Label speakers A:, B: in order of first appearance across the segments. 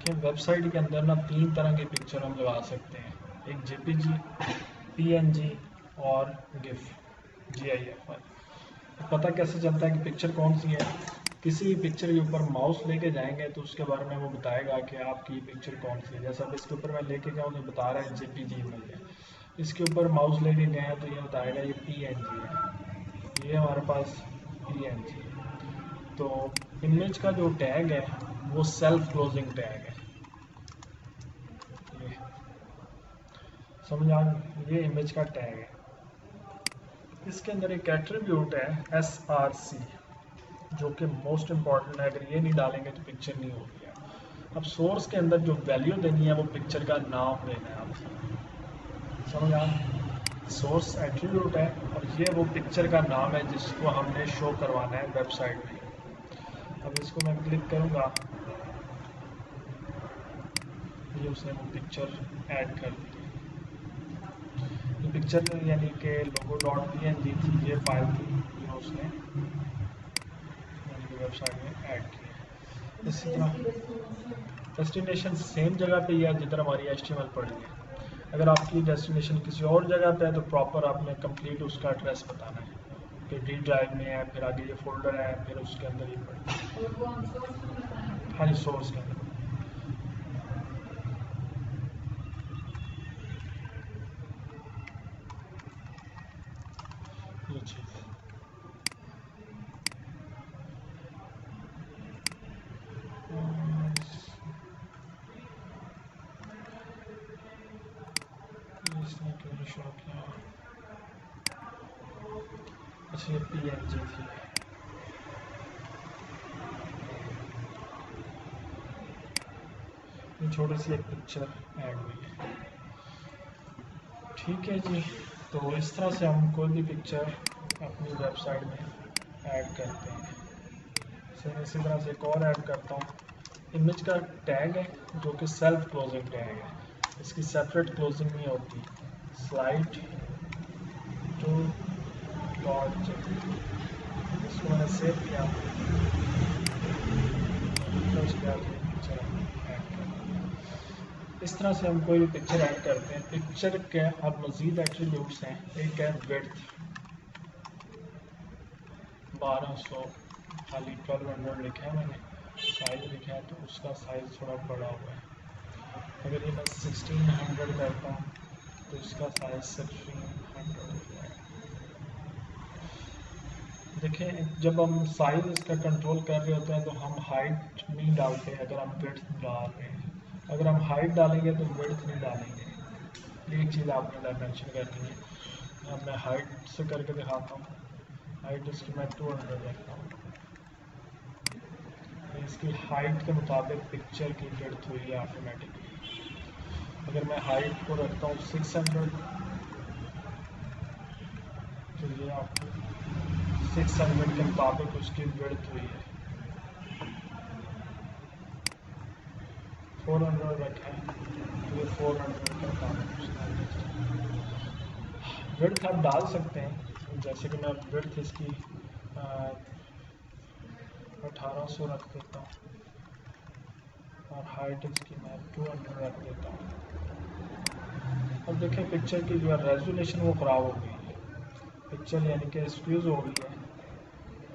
A: देखें वेबसाइट के अंदर ना 3 तरह की पिक्चर हम लगा सकते हैं, एक जेपीजी, पीएनजी और गिफ, जीआईएफ फाइल। पता कैसे चलता है कि पिक्चर कौन सी है? किसी भी पिक्चर के ऊपर माउस लेके जाएंगे तो उसके बारे में वो बताएगा कि आपकी पिक्चर कौन सी है। जैसे अब इसके ऊपर मैं लेके जाऊँ तो बता रहा है जेपीजी इमेज है, इसके ऊपर माउस लेके गए हैं तो ये बताएगा ये पीएनजी है, ये हमारे पास पीएनजी है। तो इमेज का जो टैग है वो सेल्फ क्लोजिंग टैग है, ये समझ आ गई? ये इमेज का टैग है। इसके अंदर एक एट्रीब्यूट है SRC जो कि मोस्ट इम्पॉर्टेंट है, अगर ये नहीं डालेंगे तो पिक्चर नहीं होगी है। अब सोर्स के अंदर जो वैल्यू देनी है वो पिक्चर का नाम देना है आपको, समझ आ? सोर्स एट्रीब्यूट है और ये वो पिक्चर का नाम है जिसको हमने शो करवाना है वेबसाइट में। अब इसको मैं क्लिक करूँगा, ये उसने वो पिक्चर ऐड कर दी। ये पिक्चर यानी कि logo.png थी, ये फाइल थी, ये उसने यानी कि वेबसाइट में ऐड की है। इसी तरह डेस्टिनेशन सेम जगह पे ही है जिधर हमारी HTML पड़ी है। अगर आपकी डेस्टिनेशन किसी और जगह पे है तो प्रॉपर आपने कंप्लीट उसका एड्रेस बताना है कि डी ड्राइव में है, फिर आगे ये फोल्डर है, फिर उसके अंदर ही पड़ी है। हाँ जी, सोर्स के अंदर। ये चीज़ इसने क्यों शो किया? अच्छा, ये PNG थी। ये छोटी सी एक पिक्चर ऐड हुई है, ठीक है जी। तो इस तरह से हम कोई भी पिक्चर अपनी वेबसाइट में ऐड करते हैं। सेम इसी तरह से एक और ऐड करता हूँ, इमेज का टैग है जो कि सेल्फ क्लोजिंग टैग है, इसकी सेपरेट क्लोजिंग नहीं होती। स्लाइड टू डॉट जेपीजी, इसको मैंने सेव किया, इस तरह से हम कोई भी पिक्चर ऐड करते हैं। पिक्चर के अब मज़ीद एट्रीब्यूट्स हैं, एक है विड्थ 1200, खाली 1200 लिखा है मैंने, साइज लिखा है तो उसका साइज़ थोड़ा बड़ा हुआ है। अगर ये मैं 1600 करता हूँ तो इसका साइज 1600 हो जाएगा। देखें, जब हम साइज इसका कंट्रोल कर रहे होते हैं तो हम हाइट नहीं डालते, अगर हम विड्थ डाल रहे हैं। अगर हम हाइट डालेंगे तो विड्थ नहीं डालेंगे। एक चीज़ आपने मेंशन करनी है। अब मैं हाइट से करके दिखाता हूँ। हाइट इसकी मैं 200 रखता हूँ, इसकी हाइट के मुताबिक पिक्चर की विड्थ हुई है ऑटोमेटिकली। अगर मैं हाइट को रखता हूँ 600 तो ये आपको 600 के मुताबिक उसकी विड्थ हुई है। 400 रखें तो ये 400 के मुताबिक विड्थ आप डाल सकते हैं। जैसे कि मैं विड्थ इसकी 1800 रख देता हूँ और हाइट इसकी मैं 200 रख देता हूँ। अब देखें पिक्चर की जो रेजोल्यूशन वो ख़राब हो गई है, पिक्चर यानी कि स्क्यूज हो गई है,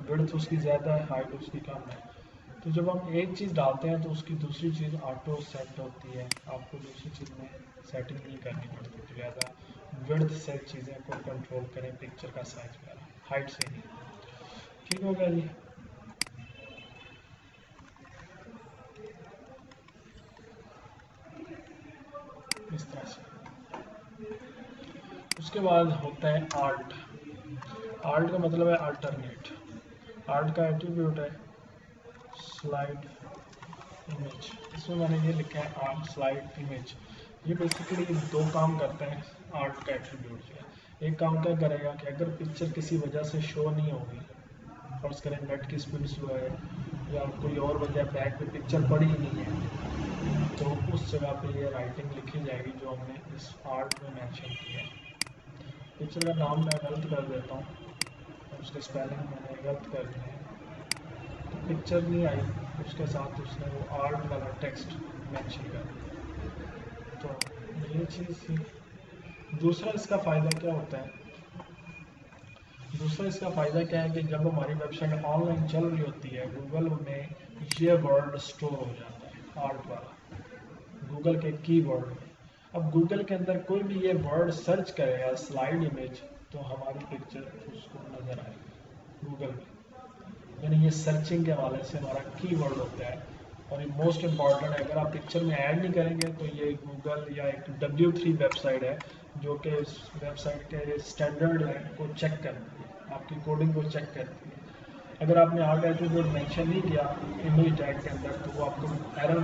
A: विड्थ उसकी ज़्यादा है, हाइट उसकी कम है। तो जब हम एक चीज़ डालते हैं तो उसकी दूसरी चीज़ ऑटो सेट होती है, आपको दूसरी चीज़ में सेटिंग नहीं करनी पड़ती। तो लिहाजा विड्थ से चीज़ें को कंट्रोल करें, पिक्चर का साइज वगैरह, हाइट से नहीं। ठीक हो गया जी। इस तरह से उसके बाद होता है आर्ट। आर्ट का मतलब है अल्टरनेट। आर्ट का एट्रीब्यूट है स्लाइड इमेज, इसमें मैंने ये लिखा है आर्ट स्लाइड इमेज। ये बेसिकली दो काम करते हैं आर्ट का एट्रीब्यूट जो है। एक काम क्या करेगा कि अगर पिक्चर किसी वजह से शो नहीं होगी, फर्ज करें नेट की स्पीड स्लो है या कोई और वजह, बैक पे पिक्चर पड़ी ही नहीं है, तो उस जगह पे ये राइटिंग लिखी जाएगी जो हमने इस आर्ट में मेंशन किया है। पिक्चर का नाम मैं गलत कर देता हूँ, उसके स्पेलिंग मैंने गलत कर दिए, तो पिक्चर नहीं आई। उसके साथ उसने वो आर्ट वाला टेक्स्ट मेंशन कर दिया। तो ये चीज़ थी। दूसरा इसका फ़ायदा क्या होता है, दूसरा इसका फ़ायदा क्या है कि जब हमारी वेबसाइट ऑनलाइन चल रही होती है, गूगल में ये वर्ड स्टोर हो जाता है आर्ट वाला, गूगल के कीवर्ड में। अब गूगल के अंदर कोई भी ये वर्ड सर्च करेगा स्लाइड इमेज, तो हमारी पिक्चर उसको नज़र आएगी गूगल में। यानी ये सर्चिंग के हवाले से हमारा कीवर्ड होता है, और ये मोस्ट इम्पॉर्टेंट है। अगर आप पिक्चर में ऐड नहीं करेंगे तो ये गूगल या एक W3 वेबसाइट है जो कि इस वेबसाइट के स्टैंडर्ड है को चेक करती है, आपकी कोडिंग को चेक करती है। अगर आपने आर्ट एट्रीब्यूट मेंशन नहीं किया इमेज टैग के अंदर, तो वो आपको एरर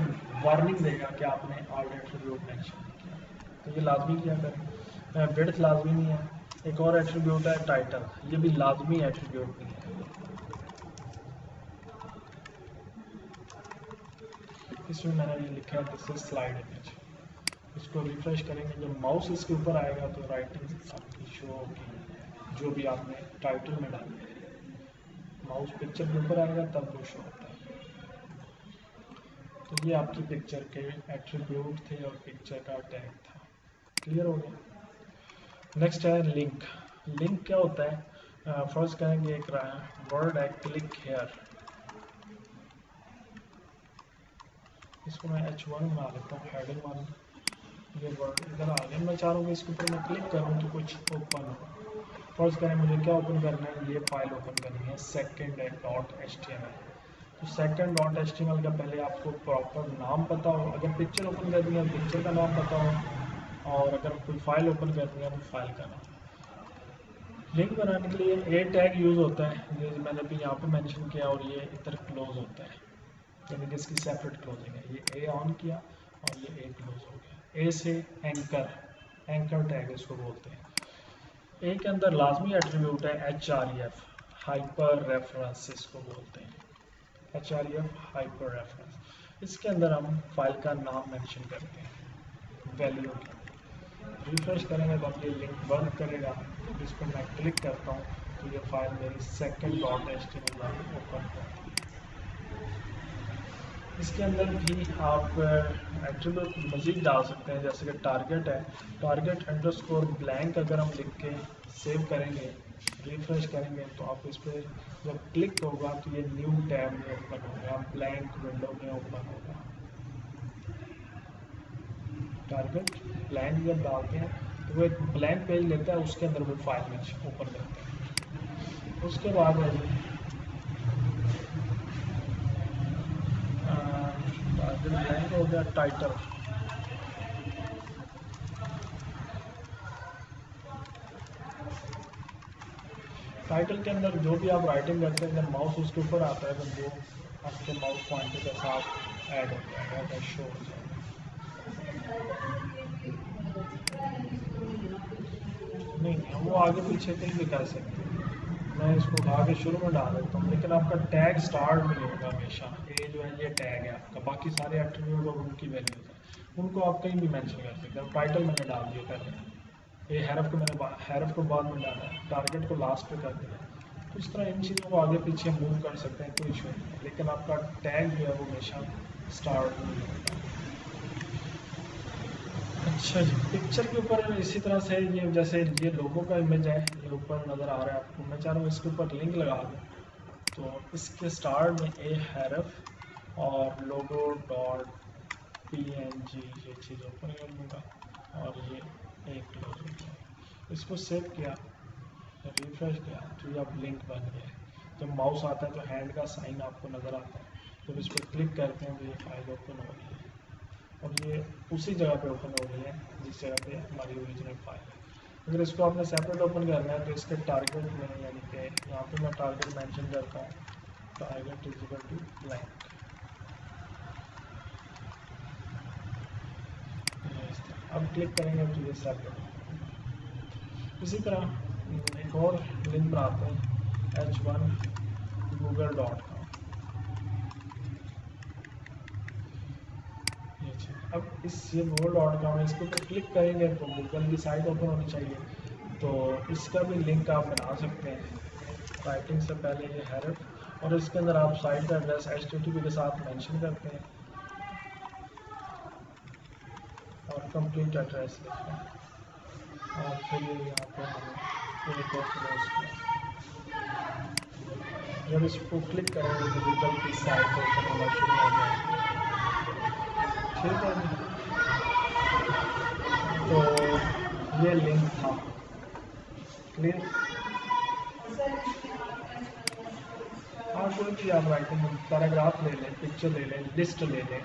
A: वार्निंग देगा कि आपने आर्ट एट्रीब्यूट मेंशन नहीं किया। तो ये लाजमी किया करें। विड्थ लाजमी नहीं है। एक और एट्रीब्यूट है टाइटल, ये भी लाजमी एट्रीब्यूट नहीं है। इसमें मैंने ये लिखा है दिस इज स्लाइड इमेज। इसको रिफ्रेश करेंगे, जब माउस इसके ऊपर आएगा तो राइटिंग आपकी शो होगी जो भी आपने टाइटल में डाली है। माउस पिक्चर के ऊपर आएगा तब वो शो होता है। तो ये आपकी पिक्चर के एट्रीब्यूट थे और पिक्चर का टैग था। क्लियर हो गया। नेक्स्ट है लिंक। लिंक क्या होता है, फर्स्ट करेंगे एक वर्ड है क्लिक हेयर। इसको मैं H1 बना लेता हूँ, हेडिंग वन। ये वर्ड इधर आ गया, मैं चाह रहा हूँ कि इसके ऊपर मैं क्लिक करूँ तो कुछ ओपन हो। फर्स्ट करें, मुझे क्या ओपन करना है, ये फाइल ओपन करनी है सेकंड है .html। तो सेकंड .html का पहले आपको प्रॉपर नाम पता हो, अगर पिक्चर ओपन करनी है पिक्चर का नाम पता हो, और अगर कोई फाइल ओपन करनी है तो फाइल का नाम। लिंक बनाने के लिए ए टैग यूज़ होता है, ये मैंने भी यहाँ पे मेंशन किया, और ये इधर क्लोज होता है, यानी कि इसकी सेपरेट क्लोजिंग है। ये ए ऑन किया और ये ए क्लोज हो गया। ए से एंकर, एंकर टैग इसको बोलते हैं। ए के अंदर लाजमी एट्रीब्यूट है HREF, हाइपर रेफरेंस इसको बोलते हैं। HREF hyper reference. इसके अंदर हम फाइल का नाम मेंशन करते हैं वैल्यू की। रिफ्रेश करेंगे तो अब ये लिंक वर्क करेगा। तो इस पर मैं क्लिक करता हूँ तो ये फाइल मेरी सेकंड .html वाली ओपन होती है। इसके अंदर भी आप एट्रीब्यूट मज़ीद डाल सकते हैं, जैसे कि टारगेट है, टारगेट अंडरस्कोर ब्लैंक अगर हम लिख के सेव करेंगे, रिफ्रेश करेंगे, तो आप इस पर जब क्लिक होगा तो ये न्यू टैब में ओपन होगा, ब्लैंक विंडो में ओपन होगा। टारगेट ब्लैंक जब डालते हैं तो वो एक ब्लैंक पेज लेता है, उसके अंदर वो फाइल में ओपन करते हैं। उसके बाद टारगेट ब्लैंक हो गया। टाइटल, टाइटल के अंदर जो भी आप राइटिंग करते हैं, जब माउस उसके ऊपर आता है तो वो आपके माउस पॉइंटर के साथ ऐड हो जाएगा, शो हो जाएगा। नहीं, वो आगे पीछे कहीं भी कर सकते हैं। मैं इसको उठा के शुरू में डाल देता हूँ, लेकिन आपका टैग स्टार्ट में होगा हमेशा। ये जो है ये टैग है आपका, बाकी सारे एट्रीब्यूट और उनकी वैल्यूज हैं, उनको आप कहीं भी मेंशन कर सकते हैं। टाइटल मैंने डाल दिया पहले, ये हैरफ को मैंने हैरफ को बाद में डाला, टारगेट को लास्ट पे कर दिया। तो इस तरह इन चीज़ों को आगे पीछे मूव कर सकते हैं, कोई इशू नहीं है, लेकिन आपका टैग जो है वो हमेशा स्टार्ट में होगा। अच्छा जी, पिक्चर के ऊपर इसी तरह से ये जैसे ये लोगों का इमेज है, ये ऊपर नज़र आ रहा है आपको, मैं चाह रहा हूँ इसके ऊपर लिंक लगा दूँ। तो इसके स्टार्ट में ए हैरफ और लोगो .png ये चीज़ ओपन कर लूँगा, और ये एक क्लोज हो गया। इसको सेव किया, रिफ्रेश किया, तो ये अब लिंक बन गया है। जब माउस आता है तो हैंड का साइन आपको नज़र आता है, जब इस पर क्लिक करते हैं तो ये फाइल ओपन हो रही है, और ये उसी जगह पे ओपन हो रही है जिस जगह पे हमारी ओरिजिनल फाइल है। अगर इसको आपने सेपरेट ओपन करना है तो इसके टारगेट में, यानी कि यहाँ पे मैं टारगेट मेंशन करता हूँ, target is equal to blank. अब क्लिक करेंगे तो ये सेपरेट। इसी तरह एक और लिंक बनाते हैं H1 google.com। अब इस ये google.com है, इसके ऊपर क्लिक करेंगे तो गूगल की साइट ओपन होनी चाहिए। तो इसका भी लिंक आप बना सकते हैं। राइटिंग से पहले ये हैरफ और इसके अंदर आप साइट का एड्रेस HTTP के साथ मेंशन करते हैं और कंप्लीट एड्रेस लिखते हैं और फिर ये यहाँ पे हमें एक और क्लोज किया। जब इसको क्लिक करेंगे तो गूगल की साइट ओपन होना शुरू हो जाएगी। ठीक है जी, तो ये लिंक था। क्लियर? हाँ, कोई भी आप राइटिंग पैराग्राफ ले लें, पिक्चर ले लें, लिस्ट ले लें,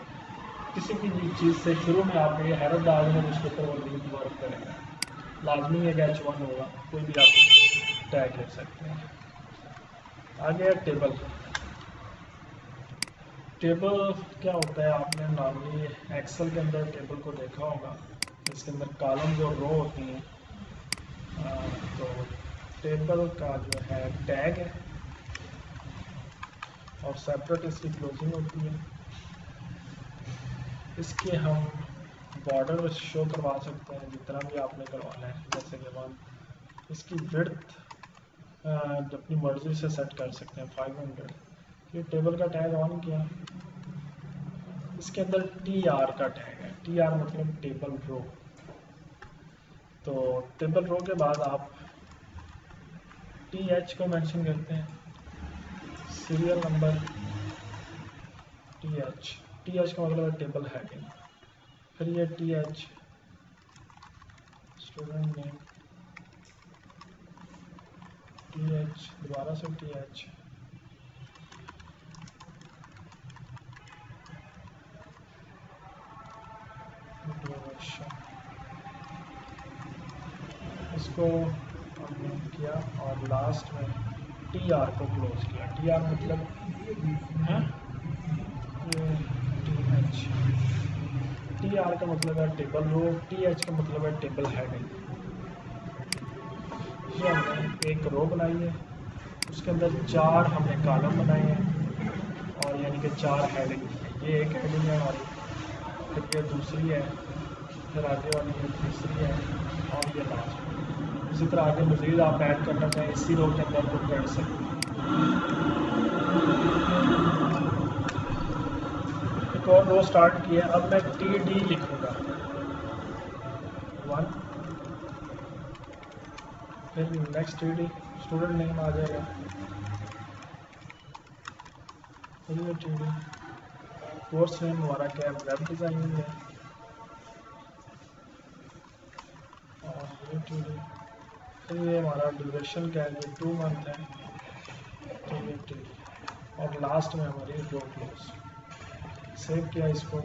A: किसी भी चीज़ से शुरू में आप ये हेडर डाल दें, उसके ऊपर वो लिंक वर्क करेगा। लाजमी है कि H1 होगा, कोई भी आप टैग ले सकते हैं। आगे है टेबल। टेबल क्या होता है, आपने नॉर्मली एक्सेल के अंदर टेबल को देखा होगा, इसके अंदर कॉलम्स और रो होती हैं। तो टेबल का जो है टैग है और सेपरेट इसकी क्लोजिंग होती है। इसके हम बॉर्डर शो करवा सकते हैं जितना भी आपने करवाना है, जैसे कि 1। इसकी विड्थ अपनी मर्जी से सेट कर सकते हैं 500। ये टेबल का टैग ऑन किया, इसके अंदर TR का टैग है। TR मतलब टेबल रो। तो टेबल रो के बाद आप TH को मेंशन करते हैं, सीरियल नंबर TH। TH का मतलब है टेबल हेडिंग। फिर ये TH स्टूडेंट नेम, TH दोबारा से TH, इसको हमने किया और लास्ट में TR को क्लोज किया। TR मतलब है TH। TR का मतलब है टेबल रो, TH का मतलब है टेबल हेडिंग। ये हमने एक रो बनाई है, उसके अंदर 4 हमने कॉलम बनाए हैं और यानी कि 4 हेडिंग। ये एक हेडिंग है हमारी, फिर ये दूसरी है, फिर आगे वाली ये तीसरी है और ये लास्ट। इसी तरह आगे मज़ीद आप ऐड करना चाहें इसी रो के अंदर तो कर सकते हैं। एक और रो स्टार्ट किया, अब मैं TD लिखूँगा 1, फिर नेक्स्ट TD, स्टूडेंट नेम आ जाएगा, फिर ये TD, कोर्स नेम हमारा क्या है, वेब डिज़ाइनिंग है, और ये TD, फिर ये हमारा ड्यूरेशन क्या है, ये 2 मंथ है, तो ये TD, और लास्ट में हमारी रो क्लोज। सेव किया, इसको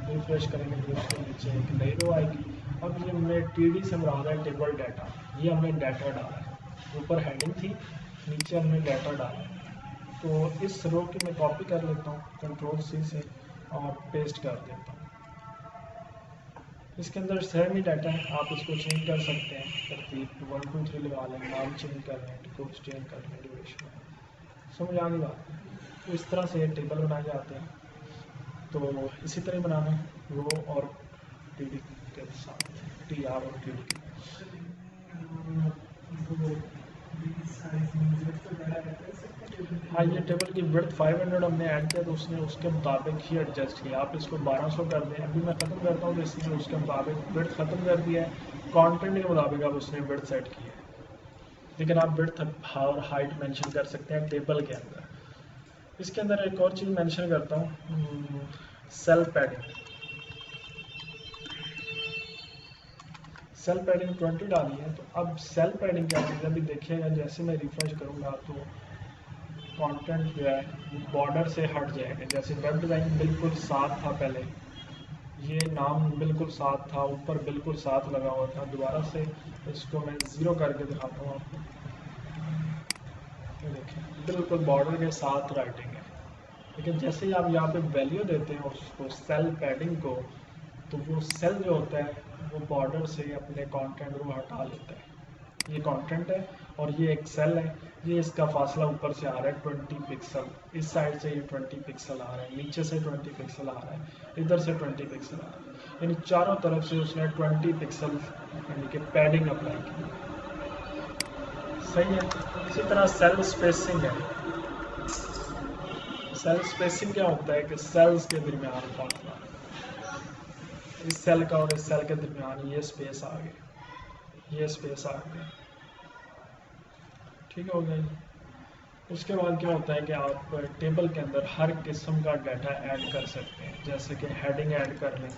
A: रिफ्रेश करेंगे तो उसके नीचे एक नई रो आएगी। अब ये हमने TD से मुराद है टेबल डाटा, ये हमने डाटा डाला है। ऊपर हेडिंग थी, नीचे हमने डाटा डाला है। तो इस रो की मैं कॉपी कर लेता हूँ Ctrl+C से और पेस्ट कर देता हूँ। इसके अंदर सेम ही डाटा है, आप इसको चेंज कर सकते हैं, तरतीब 1 2 3 लगा लें, नाम चेंज कर लें, कोर्स चेंज कर लें, ड्यूरेशन। समझ आ गई बात? तो इस तरह से टेबल बनाए जाते हैं। तो इसी तरह बनाना है रो और TD के साथ, TR और TD के। हाँ, ये टेबल की विड्थ 500 हमने ऐड किया तो उसने उसके मुताबिक ही एडजस्ट किया। आप इसको 1200 कर दें, अभी मैं ख़त्म करता हूँ तो इसलिए उसके मुताबिक विड्थ ख़त्म कर दिया है, कंटेंट के मुताबिक अब उसने विड्थ सेट की है। लेकिन आप विड्थ और हाइट मेंशन कर सकते हैं टेबल के अंदर। इसके अंदर एक और चीज़ मेंशन करता हूँ, सेल पैडिंग। सेल पैडिंग 20 डाली है। तो अब सेल पैडिंग क्या चीज़ है, अभी देखिएगा जैसे मैं रिफ्रेश करूँगा तो कंटेंट जो है बॉर्डर से हट जाएगा। जैसे वेब डिज़ाइन बिल्कुल साथ था पहले, ये नाम बिल्कुल साथ था, ऊपर बिल्कुल साथ लगा हुआ था। दोबारा से इसको मैं 0 करके दिखाता हूँ आपको, ये देखें बिल्कुल बॉर्डर के साथ राइटिंग है। लेकिन जैसे ही आप यहाँ पे वैल्यू देते हैं उसको सेल पैडिंग को, तो वो सेल जो होता है वो बॉर्डर से अपने कंटेंट को हटा लेता है। ये कंटेंट है और ये एक सेल है, ये इसका फासला ऊपर से आ रहा है 20 पिक्सल, इस साइड से ये 20 पिक्सल आ रहा है, नीचे से 20 पिक्सल आ रहा है, इधर से 20 पिक्सल आ रहा है, यानी चारों तरफ से उसने 20 पिक्सल यानी कि पैडिंग अप्लाई की। सही है। इसी तरह सेल स्पेसिंग है, सेल स्पेसिंग क्या होता है कि सेल्स के दरमियान फासला, इस सेल का और इस सेल के दरमियान ये स्पेस आ गई, ये स्पेस आ गई, ठीक हो गया जी। उसके बाद क्या होता है कि आप टेबल के अंदर हर किस्म का डाटा ऐड कर सकते हैं, जैसे कि हेडिंग ऐड कर लें,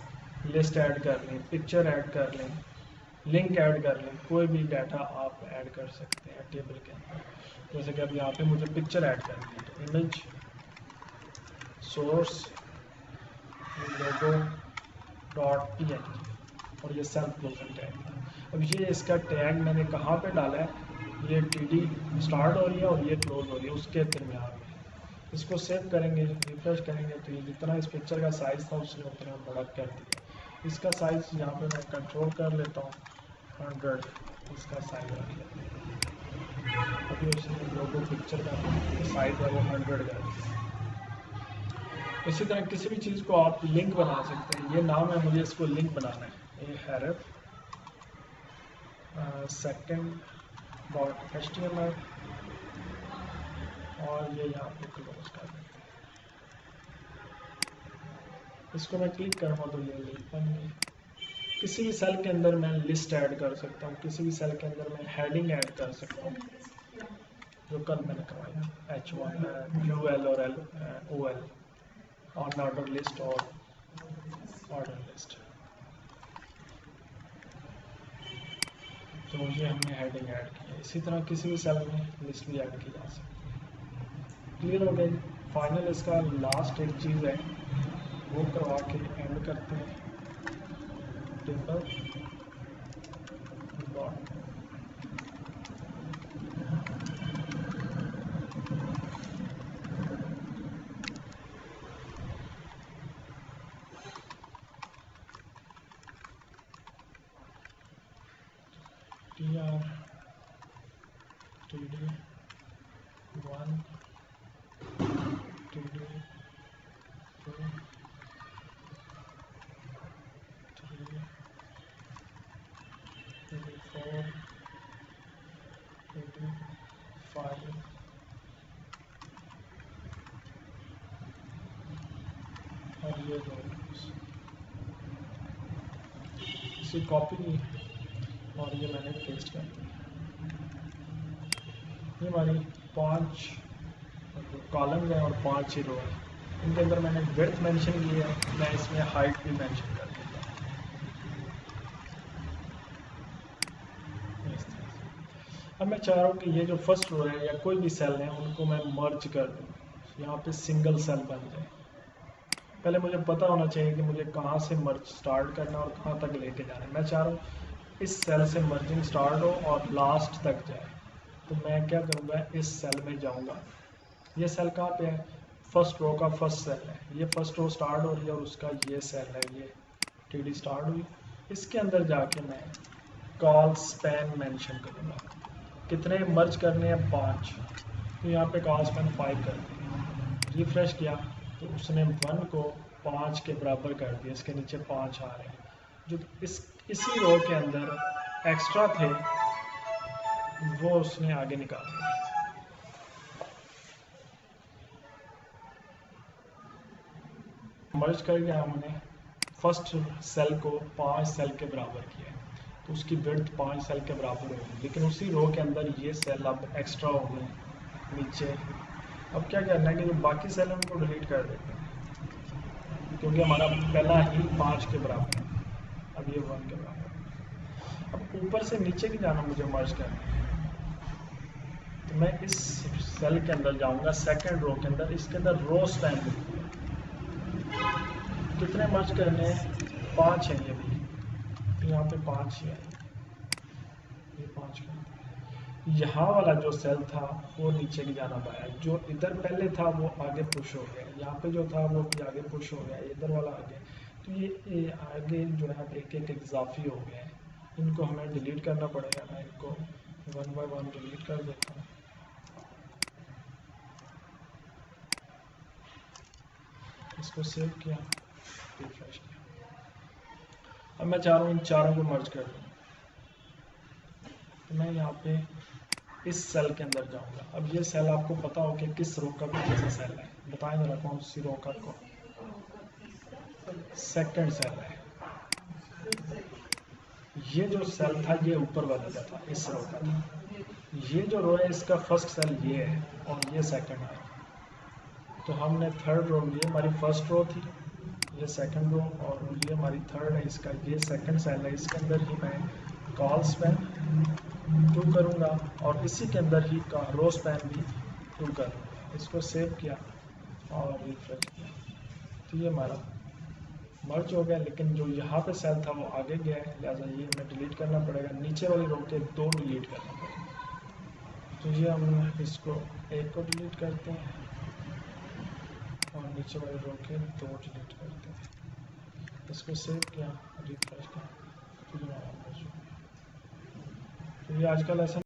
A: लिस्ट ऐड कर लें, पिक्चर ऐड कर लें, लिंक ऐड कर लें, कोई भी डाटा आप ऐड कर सकते हैं टेबल के अंदर। जैसे कि अब यहाँ पे मुझे पिक्चर ऐड करनी है, तो इमेज सोर्स लोगो डॉट png और ये सेल्फ क्लोजन टैग था। अब ये इसका टैग मैंने कहाँ पे डाला है, ये टीडी स्टार्ट हो रही है और ये क्लोज हो रही है उसके दरमियान में। इसको सेव करेंगे, रिफ्रेश करेंगे तो ये जितना इस पिक्चर का साइज़ था उसने उतना बड़ा कर दिया। इसका साइज़ यहाँ पे मैं कंट्रोल कर लेता हूँ 100, इसका साइज़ रख लेते हैं। अभी उसने लोगो पिक्चर का साइज़ है वो 100 कर दिया। इसी तरह किसी भी चीज़ को आप लिंक बना सकते हैं। ये नाम है, मुझे इसको लिंक बनाना है, ये हैरफ second.html और ये यहाँ पे क्लोज कर देते हैं। इसको मैं क्लिक करूँगा तो ये लिंक बन गई। किसी भी सेल के अंदर मैं लिस्ट ऐड कर सकता हूँ, किसी भी सेल के अंदर मैं हेडिंग ऐड कर सकता हूँ, जो कल मैंने करवाया H1 UL और OL ऑन ऑर्डर लिस्ट और ऑर्डर लिस्ट। तो ये हमने हेडिंग ऐड की है। इसी तरह किसी भी सेल में लिस्ट भी ऐड की जा सकती है। क्लियर हो गया। फाइनल इसका लास्ट एक चीज़ है वो करवा के एंड करते हैं। Table dot tr td 1 td 2 3 td 4 td 5 और ये दो इसे कॉपी और ये मैंने पेस्ट कर दिया। ये हमारी 5 कॉलम है और 5 ही रो है। इनके अंदर मैंने विड्थ मेंशन की है, मैं इसमें हाइट भी मेंशन कर देता हूँ इस तरह से। अब मैं चाह रहा हूँ कि ये जो फर्स्ट रो है या कोई भी सेल है उनको मैं मर्ज कर दूँ, यहाँ पे सिंगल सेल बन जाए। पहले मुझे पता होना चाहिए कि मुझे कहाँ से मर्ज स्टार्ट करना और कहाँ तक लेके जाना है। मैं चाह रहा हूँ इस सेल से मर्जिंग स्टार्ट हो और लास्ट तक जाए, तो मैं क्या करूँगा, इस सेल में जाऊँगा। ये सेल कहाँ पे है, फर्स्ट रो का फर्स्ट सेल है, ये फर्स्ट रो स्टार्ट हो रही है और उसका ये सेल है, ये टीडी स्टार्ट हुई। इसके अंदर जाके मैं कॉल स्पैन मेंशन करूँगा, कितने मर्ज करने हैं 5, तो यहाँ पे कॉल स्पैन 5 कर दिया। रिफ्रेश किया तो उसने 1 को 5 के बराबर कर दिया, इसके नीचे 5 आ रहे हैं जो इसी रो के अंदर एक्स्ट्रा थे वो उसने आगे निकाल दिया। मर्ज करके हमने फर्स्ट सेल को 5 सेल के बराबर किया, तो उसकी विड्थ 5 सेल के बराबर होगी, लेकिन उसी रो के अंदर ये सेल अब एक्स्ट्रा हो गए नीचे। अब क्या करना है कि जो बाकी सेल है उनको डिलीट कर देते हैं, क्योंकि हमारा पहला ही 5 के बराबर है, अब ये 1 के बराबर है। अब ऊपर से नीचे भी जाना मुझे मर्ज करना है, तो मैं इस सेल के अंदर जाऊंगा, सेकंड रो के अंदर, इसके अंदर रो स्पैन कितने मर्ज करने हैं, 5 है ये भी, तो यहाँ पे 5 ही है, ये 5 का। यहाँ वाला जो सेल था वो नीचे की जाना पाया, जो इधर पहले था वो आगे पुश हो गया, यहाँ पे जो था वो भी आगे पुश हो गया, इधर वाला आगे। तो ये आगे जो है एक एक इजाफी हो गए हैं, इनको हमें डिलीट करना पड़ेगा। मैं इनको 1 बाय 1 डिलीट कर देता हूँ। इसको सेव किया, रिफ्रेश किया। अब मैं चाह रहा हूँ इन चारों को मर्ज कर दूँ, तो मैं यहाँ पे इस सेल के अंदर जाऊंगा। अब ये सेल आपको पता हो कि किस रो का कौन सा सेल है, बताएं जरा कौन सी रो का सेकंड सेल है। ये जो सेल था ये ऊपर वाले का था, इस रो का था। ये जो रो है इसका फर्स्ट सेल ये है और ये सेकंड है। तो हमने थर्ड रो, ये हमारी फर्स्ट रो थी, ये सेकंड रो और ये हमारी थर्ड है। इसका ये सेकंड सेल है, इसके अंदर ही मैं कॉल स्पैन 2 करूँगा और इसी के अंदर ही का रो स्पैन भी 2 करूँगा। इसको सेव किया और रिफ्रेश किया तो ये हमारा मर्ज हो गया। लेकिन जो यहाँ पे सेल था वो आगे गया है, लिहाजा ये हमें डिलीट करना पड़ेगा। नीचे वाली रो के 2 डिलीट करना पड़ेगा। तो ये हम इसको एक को डिलीट करते हैं और नीचे वाली रो के 2 डिलीट करते हैं। इसको सेव किया, रिफ्रेश किया तो ये हमारा मर्ज हो गया। तो ये आज का लेसन